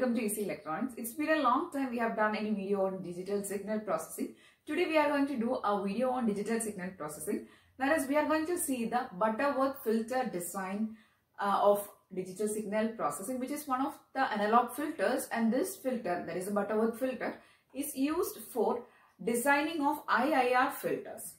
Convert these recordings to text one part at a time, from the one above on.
welcome to EC Electronics. It's been a long time we have done any video on digital signal processing. Today we are going to do a video on digital signal processing. That is, we are going to see the Butterworth filter design of digital signal processing, which is one of the analog filters, and this filter, that is a Butterworth filter, is used for designing of IIR filters.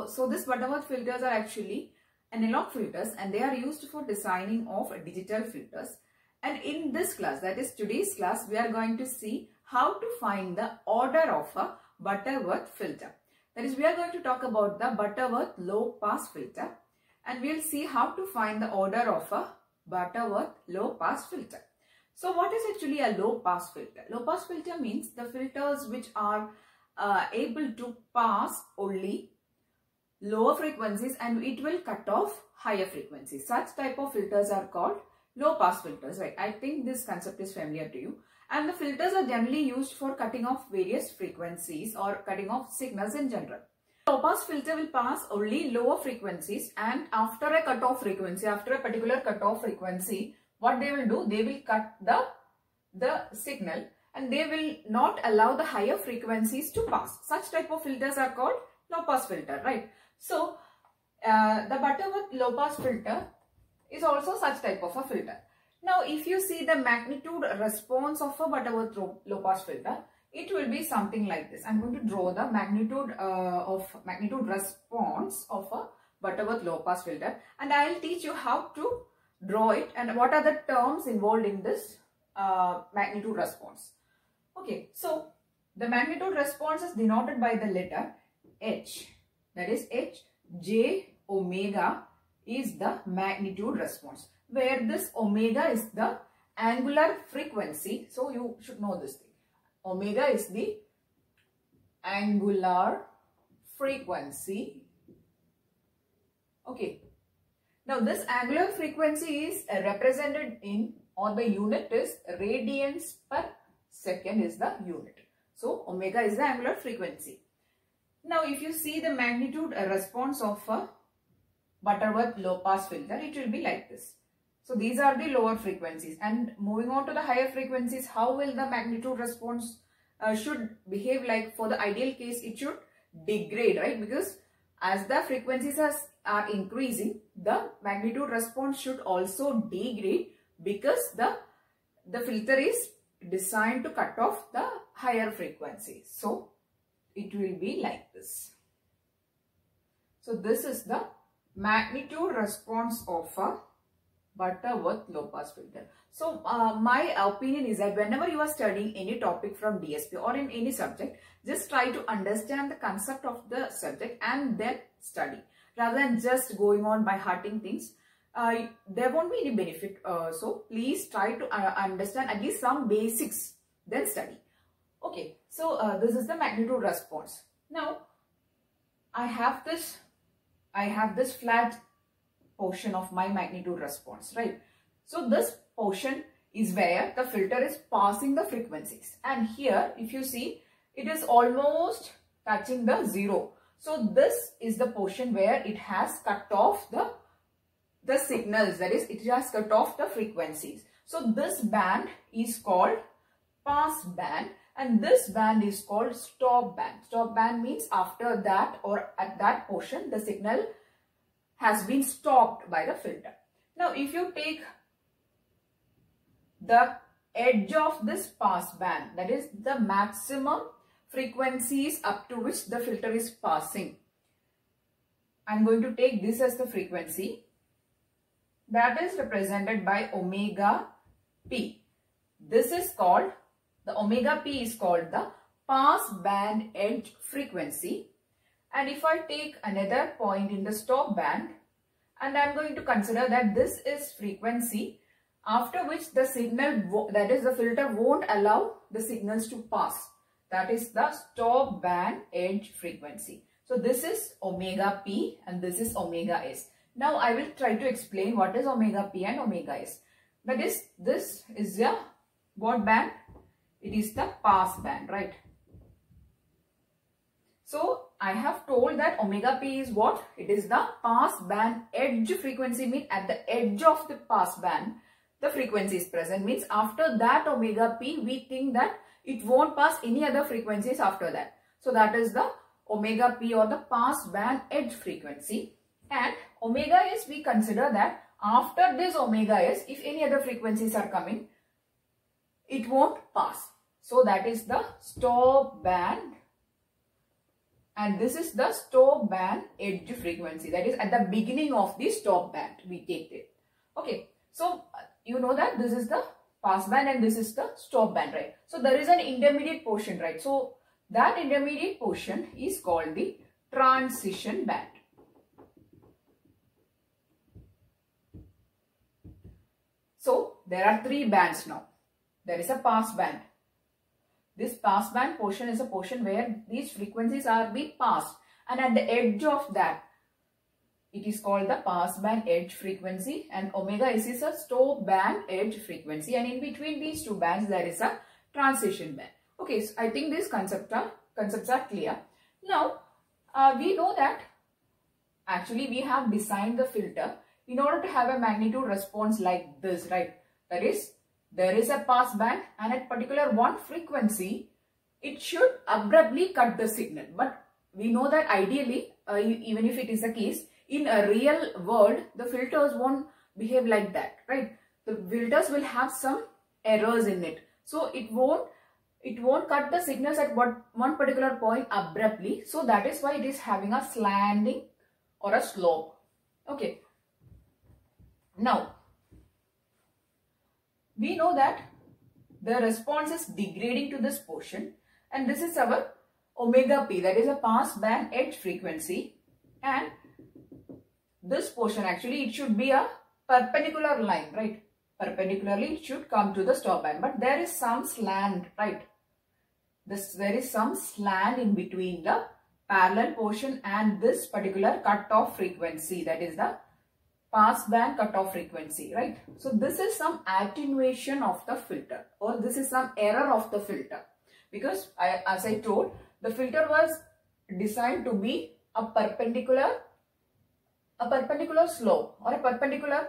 So these Butterworth filters are actually analog filters and they are used for designing of digital filters. And in this class, that is today's class, we are going to see how to find the order of a Butterworth filter. That is, we are going to talk about the Butterworth low pass filter, and we'll see how to find the order of a Butterworth low pass filter. So what is actually a low pass filter? Low pass filter means the filters which are able to pass only lower frequencies and it will cut off higher frequencies. Such type of filters are called low pass filters, right? I think this concept is familiar to you. And the filters are generally used for cutting off various frequencies or cutting off signals in general. Low pass filter will pass only lower frequencies, and after a cutoff frequency, after a particular cutoff frequency, what they will do, they will cut the signal and they will not allow the higher frequencies to pass. Such type of filters are called low pass filter, right? So the Butterworth low pass filter is also such type of a filter. Now, if you see the magnitude response of a Butterworth low pass filter, it will be something like this. I'm going to draw the magnitude response of a Butterworth low pass filter, and I'll teach you how to draw it and what are the terms involved in this magnitude response. Okay, so the magnitude response is denoted by the letter H. That is H, J, omega is the magnitude response, where this omega is the angular frequency. So you should know this thing. Omega is the angular frequency. Okay. Now this angular frequency is represented in, or the unit is radians per second is the unit. So omega is the angular frequency. Now if you see the magnitude response of a Butterworth low pass filter, it will be like this. So these are the lower frequencies, and moving on to the higher frequencies, how will the magnitude response should behave like? For the ideal case, it should degrade, right? Because as the frequencies are increasing, the magnitude response should also degrade, because the filter is designed to cut off the higher frequencies. So it will be like this. So this is the magnitude response of a Butterworth low pass filter. So my opinion is that whenever you are studying any topic from DSP or in any subject, just try to understand the concept of the subject and then study, rather than just going on by hearting things. There won't be any benefit. So please try to understand at least some basics, then study. Okay, so this is the magnitude response. Now I have this flat portion of my magnitude response, right? So this portion is where the filter is passing the frequencies, and here if you see, it is almost touching the zero. So this is the portion where it has cut off the signals, that is, it has cut off the frequencies. So this band is called pass band, and this band is called stop band. Stop band means after that or at that portion, the signal has been stopped by the filter. Now if you take the edge of this pass band, that is the maximum frequencies up to which the filter is passing, I'm going to take this as the frequency. That is represented by omega p. This is called, the omega p is called the pass band edge frequency. And if I take another point in the stop band, and I'm going to consider that this is frequency after which the signal, that is the filter, won't allow the signals to pass. That is the stop band edge frequency. So this is omega p and this is omega s. Now I will try to explain what is omega p and omega s. That is, this is the what band? It is the pass band, right? So I have told that omega p is what? It is the pass band edge frequency, mean at the edge of the pass band. the frequency is present. Means after that omega p, we think that it won't pass any other frequencies after that. So that is the omega p or the pass band edge frequency. And omega s, we consider that after this omega s, if any other frequencies are coming, it won't pass. So that is the stop band, and this is the stop band edge frequency. That is at the beginning of the stop band we take it. Okay, so you know that this is the pass band and this is the stop band, right? So there is an intermediate portion, right? So that intermediate portion is called the transition band. So there are three bands now. There is a pass band. This pass band portion is a portion where these frequencies are being passed, and at the edge of that, it is called the pass band edge frequency, and omega s is a stop band edge frequency, and in between these two bands there is a transition band. Okay, so I think these concepts are clear. Now we know that actually we have designed the filter in order to have a magnitude response like this, right? That is, there is a pass band, and at particular one frequency, it should abruptly cut the signal. But we know that ideally, even if it is the case, in a real world, the filters won't behave like that, right? The filters will have some errors in it. So it won't cut the signals at one particular point abruptly. So that is why it is having a slanting or a slope. Okay. Now, we know that the response is degrading to this portion, and this is our omega p, that is a pass band edge frequency, and this portion actually it should be a perpendicular line, right? Perpendicularly it should come to the stop band, but there is some slant, right? There is some slant in between the parallel portion and this particular cutoff frequency, that is the pass band cutoff frequency, right? So this is some attenuation of the filter, or this is some error of the filter, because as I told, the filter was designed to be a perpendicular slope or a perpendicular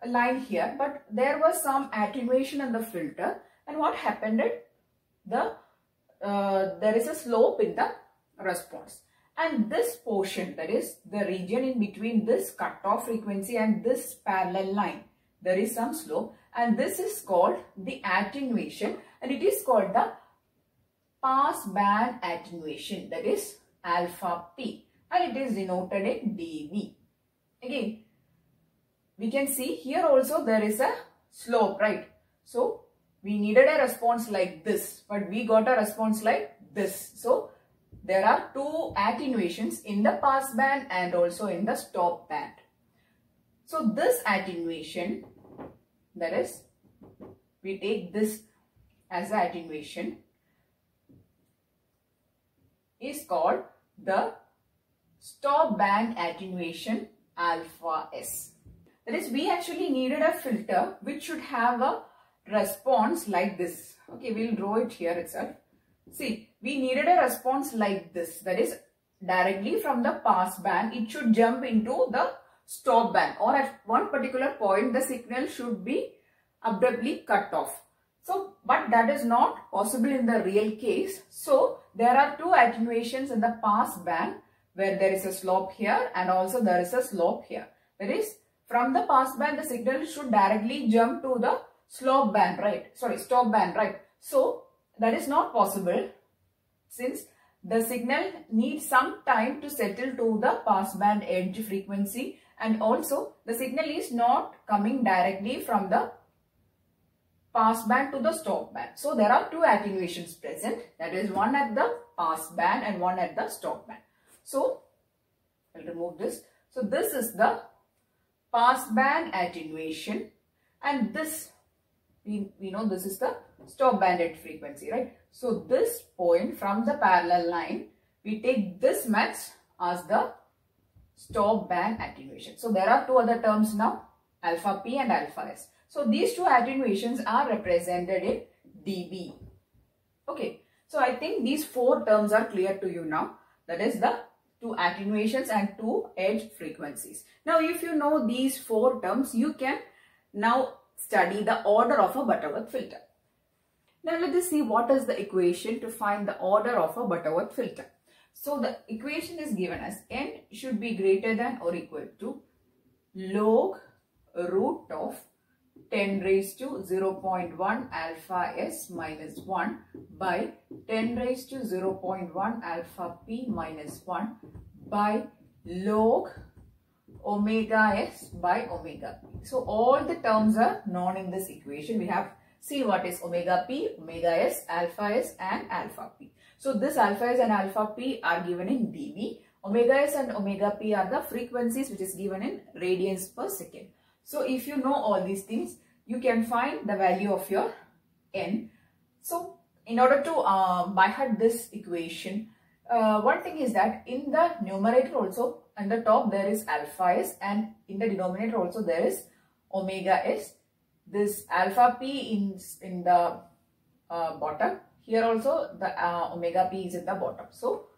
line here, but there was some attenuation in the filter, and what happened is there is a slope in the response. And this portion, that is the region in between this cutoff frequency and this parallel line, there is some slope, and this is called the attenuation, and it is called the pass band attenuation, that is alpha p, and it is denoted in dB. Again, we can see here also there is a slope, right? So we needed a response like this, but we got a response like this. So there are two attenuations in the pass band and also in the stop band. So this attenuation, that is, we take this as the attenuation, is called the stop band attenuation alpha s. That is, we actually needed a filter which should have a response like this. Okay, we'll draw it here itself. See, we needed a response like this, that is directly from the pass band it should jump into the stop band, or at one particular point the signal should be abruptly cut off. So, but that is not possible in the real case. So there are two attenuations in the pass band where there is a slope here and also there is a slope here. That is, from the pass band the signal should directly jump to the stop band, right? So that is not possible, since the signal needs some time to settle to the pass band edge frequency, and also the signal is not coming directly from the pass band to the stop band. So there are two attenuations present, that is one at the pass band and one at the stop band. So I'll remove this. So this is the pass band attenuation, and this we know this is the stop band edge frequency, right? So this point from the parallel line, we take this much as the stop band attenuation. So there are two other terms now, alpha p and alpha s. So these two attenuations are represented in dB. Okay, so I think these four terms are clear to you now. That is the two attenuations and two edge frequencies. Now if you know these four terms, you can now study the order of a Butterworth filter. Now let us see what is the equation to find the order of a Butterworth filter. So the equation is given as n should be greater than or equal to log root of 10 raised to 0.1 alpha s minus 1 by 10 raised to 0.1 alpha p minus 1 by log omega s by omega p. So all the terms are known in this equation. We have see what is omega p, omega s and alpha p. So this alpha s and alpha p are given in dB. Omega s and omega p are the frequencies which is given in radians per second. So if you know all these things, you can find the value of your n. So in order to by heart this equation, one thing is that in the numerator also on the top there is alpha s and in the denominator also there is omega s. This alpha p in the bottom. Here also the omega p is in the bottom. So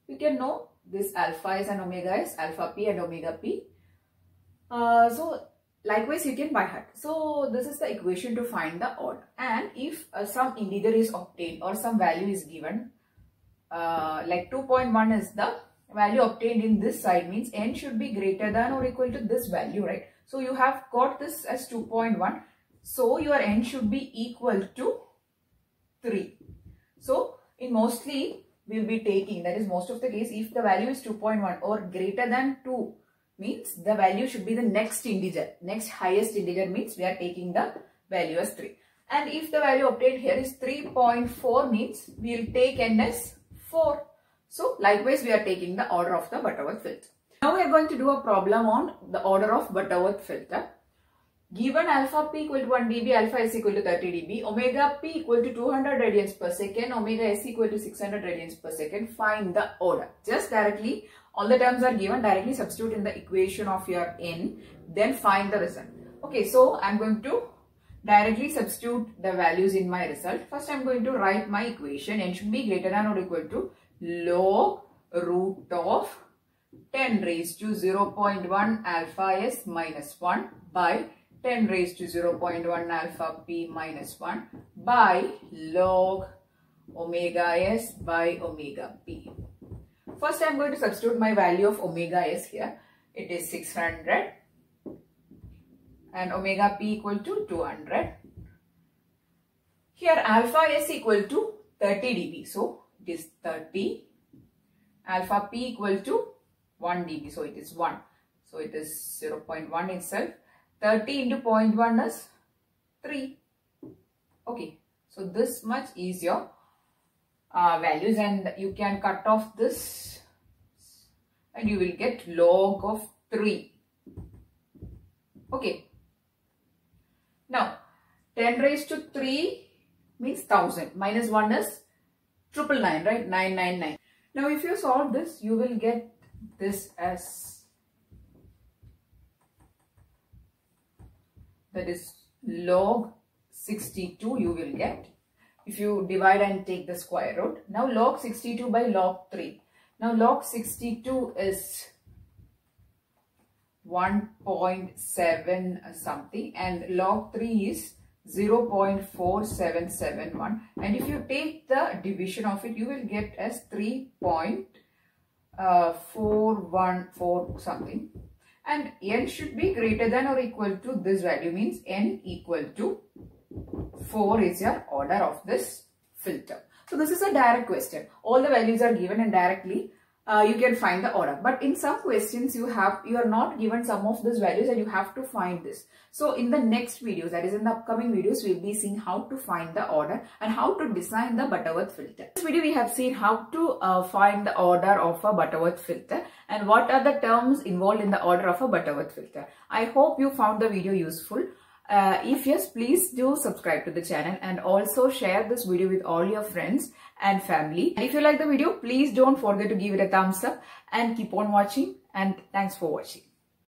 we can know this alpha s and omega s, alpha p and omega p. So likewise you can by heart. So this is the equation to find the order. And if some integer is obtained or some value is given, like 2.1 is the value obtained in this side, means n should be greater than or equal to this value, right? So you have got this as 2.1. So your n should be equal to 3. So in mostly we will be taking, that is most of the case, if the value is 2.1 or greater than 2, means the value should be the next integer. Next highest integer means we are taking the value as 3. And if the value obtained here is 3.4, means we will take n as 4. So likewise we are taking the order of the Butterworth filter. Now we are going to do a problem on the order of Butterworth filter. Given alpha p equal to 1 dB, alpha s equal to 30 dB, omega p equal to 200 radians per second, omega s equal to 600 radians per second, find the order. Just directly, all the terms are given, directly substitute in the equation of your n, then find the result. Okay, so I am going to directly substitute the values in my result. First I am going to write my equation. N should be greater than or equal to log root of 10 raised to 0.1 alpha s minus 1 by 10 raised to 0.1 alpha p minus 1 by log omega s by omega p. First I am going to substitute my value of omega s here. It is 600 and omega p equal to 200. Here alpha s equal to 30 dB. So it is 30. Alpha p equal to 1 dB. So it is 1. So it is 0.1 itself. 30 into 0.1 is 3. Okay. So this much is your values, and you can cut off this and you will get log of 3. Okay. Now 10 raised to 3 means 1000. Minus 1 is 999, right? 999. Now if you solve this, you will get this as, that is log 62 you will get. If you divide and take the square root. Now log 62 by log 3. Now log 62 is 1.7 something and log 3 is 0.4771, and if you take the division of it, you will get as 3.414 something, and n should be greater than or equal to this value, means n equal to 4 is your order of this filter. So this is a direct question. All the values are given and directly you can find the order. But in some questions you are not given some of these values and you have to find this. So in the next videos, that is in the upcoming videos, we will be seeing how to find the order and how to design the Butterworth filter. In this video we have seen how to find the order of a Butterworth filter and what are the terms involved in the order of a Butterworth filter. I hope you found the video useful. If yes, please do subscribe to the channel and also share this video with all your friends and family. And if you like the video, please don't forget to give it a thumbs up and keep on watching, and thanks for watching.